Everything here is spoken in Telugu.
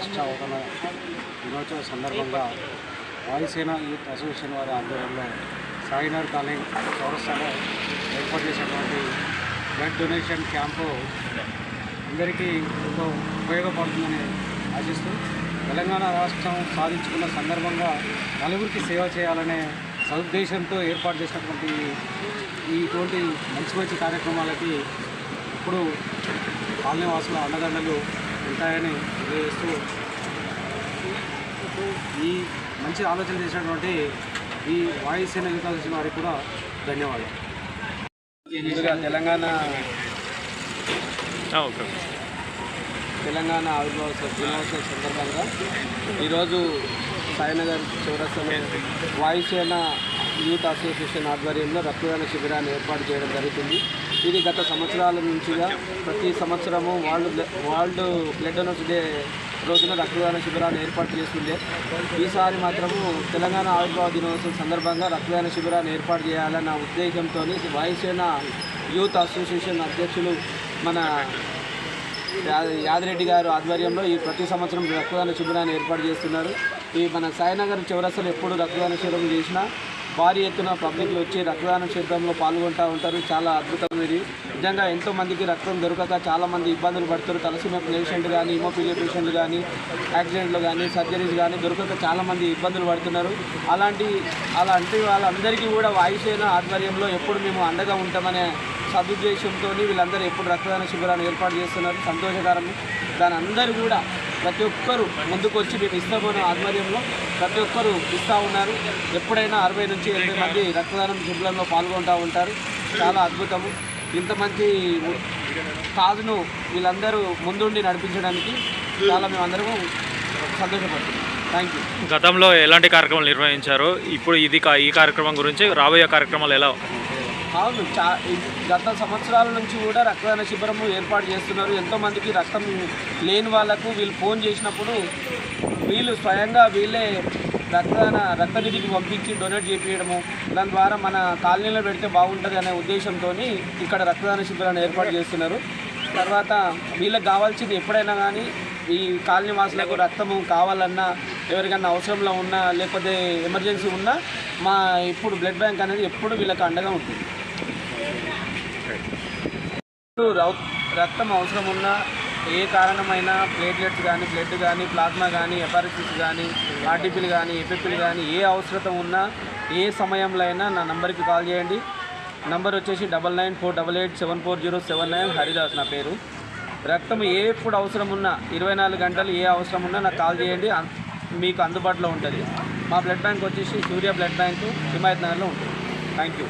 రాష్ట్ర అవతరణ దినోత్సవ సందర్భంగా వాయుసేన యూత్ అసోసియేషన్ వారి ఆధ్వర్యంలో సాయినగర్ కాలనీ చౌరస్తాలో ఏర్పాటు చేసినటువంటి బ్లడ్ డొనేషన్ క్యాంపు అందరికీ ఎంతో ఉపయోగపడుతుందని ఆశిస్తూ తెలంగాణ రాష్ట్రం సాధించుకున్న సందర్భంగా నలుగురికి సేవ చేయాలనే సదుద్దేశంతో ఏర్పాటు చేసినటువంటి ఇటువంటి మంచి మంచి కార్యక్రమాలకి ఇప్పుడు కాలనీ వాసుల అండదండలు ఉంటాయని తెలియజేస్తూ ఈ మంచి ఆలోచన చేసినటువంటి ఈ వాయుసేన యూత్ అసోసియేషన్ వారికి కూడా ధన్యవాదాలు. ముందుగా తెలంగాణ ఆవిర్భావ దినోత్సవం సందర్భంగా ఈరోజు సాయినగర్ చౌరస్తాలో వాయుసేన యూత్ అసోసియేషన్ ఆధ్వర్యంలో రక్తదాన శిబిరాన్ని ఏర్పాటు చేయడం జరుగుతుంది. ఇది గత సంవత్సరాల నుంచిగా ప్రతి సంవత్సరము వరల్డ్ బ్లడ్ డొనేషన్ డే రోజున రక్తదాన శిబిరాన్ని ఏర్పాటు చేస్తుండే. ఈసారి మాత్రము తెలంగాణ ఆవిర్భావ దినోత్సవం సందర్భంగా రక్తదాన శిబిరాన్ని ఏర్పాటు చేయాలన్న ఉద్దేశంతో వాయుసేన యూత్ అసోసియేషన్ అధ్యక్షులు మన యాదిరెడ్డి గారు ఆధ్వర్యంలో ఈ ప్రతి సంవత్సరం రక్తదాన శిబిరాన్ని ఏర్పాటు చేస్తున్నారు. ఈ మన సాయినగర్ చౌరస్తాలో ఎప్పుడు రక్తదాన శిబిరం చేసినా భారీ ఎత్తున పబ్లిక్లు వచ్చి రక్తదాన శిబిరంలో పాల్గొంటూ ఉంటారు. చాలా అద్భుతమైనది. నిజంగా ఎంతోమందికి రక్తం దొరకక చాలామంది ఇబ్బందులు పడుతారు. తలసీమియా పేషెంట్ కానీ, హిమోఫీలియా పేషెంట్లు కానీ, యాక్సిడెంట్లు కానీ, సర్జరీస్ కానీ దొరకక చాలామంది ఇబ్బందులు పడుతున్నారు. అలాంటి వాళ్ళందరికీ కూడా వాయుసేన ఆధ్వర్యంలో ఎప్పుడు మేము అండగా ఉంటామనే సదుద్దేశంతో వీళ్ళందరూ ఎప్పుడు రక్తదాన శిబిరాన్ని ఏర్పాటు చేస్తున్నారు. సంతోషకరం. దాని అందరూ కూడా ప్రతి ఒక్కరూ ముందుకు వచ్చి మేము ఇస్తామనే ఆధ్వర్యంలో ప్రతి ఒక్కరూ ఇస్తూ ఉన్నారు. ఎప్పుడైనా 60 నుంచి 80 మంది రక్తదానం శిబిరంలో పాల్గొంటూ ఉంటారు. చాలా అద్భుతము. ఇంత మంచి కాజును వీళ్ళందరూ ముందుండి నడిపించడానికి చాలా మేమందరము సంతోషపడుతున్నాం. Thank you. గతంలో ఎలాంటి కార్యక్రమాలు నిర్వహించారు? ఇప్పుడు ఈ కార్యక్రమం గురించి రాబోయే కార్యక్రమాలు ఎలా? అవును, గత సంవత్సరాల నుంచి కూడా రక్తదాన శిబిరము ఏర్పాటు చేస్తున్నారు. ఎంతోమందికి రక్తం లేని వాళ్ళకు వీళ్ళు ఫోన్ చేసినప్పుడు వీళ్ళు స్వయంగా వీళ్ళే రక్తనిధికి పంపించి డొనేట్ చేయించడము, దాని ద్వారా మన కాలనీలో పెడితే బాగుంటుంది అనే ఉద్దేశంతో ఇక్కడ రక్తదాన శిబిరాన్ని ఏర్పాటు చేస్తున్నారు. తర్వాత వీళ్ళకి కావాల్సింది ఎప్పుడైనా కానీ ఈ కాలనీ వాసులకు రక్తము కావాలన్నా, ఎవరికన్నా అవసరంలో ఉన్నా, లేకపోతే ఎమర్జెన్సీ ఉన్నా ఇప్పుడు బ్లడ్ బ్యాంక్ అనేది ఎప్పుడు వీళ్ళకి అండగా ఉంటుంది. రక్తం అవసరం ఉన్నా, ఏ కారణమైనా ప్లేట్లెట్స్ కానీ, బ్లడ్ కానీ, ప్లాస్మా కానీ, హెపాటిటిస్ కానీ, ఆర్టీపీలు కానీ, ఎపిపీలు కానీ ఏ అవసరం ఉన్నా ఏ సమయంలో అయినా నా నంబర్కి కాల్ చేయండి. నంబర్ వచ్చేసి 9948874079. హరిదాస్ నా పేరు. రక్తం ఎప్పుడు అవసరం ఉన్నా 24 గంటలు ఏ అవసరం ఉన్నా నాకు కాల్ చేయండి. మీకు అందుబాటులో ఉంటుంది. మా బ్లడ్ బ్యాంక్ వచ్చేసి సూర్య బ్లడ్ బ్యాంకు హిమాయత్ నగర్లో ఉంటుంది. Thank you.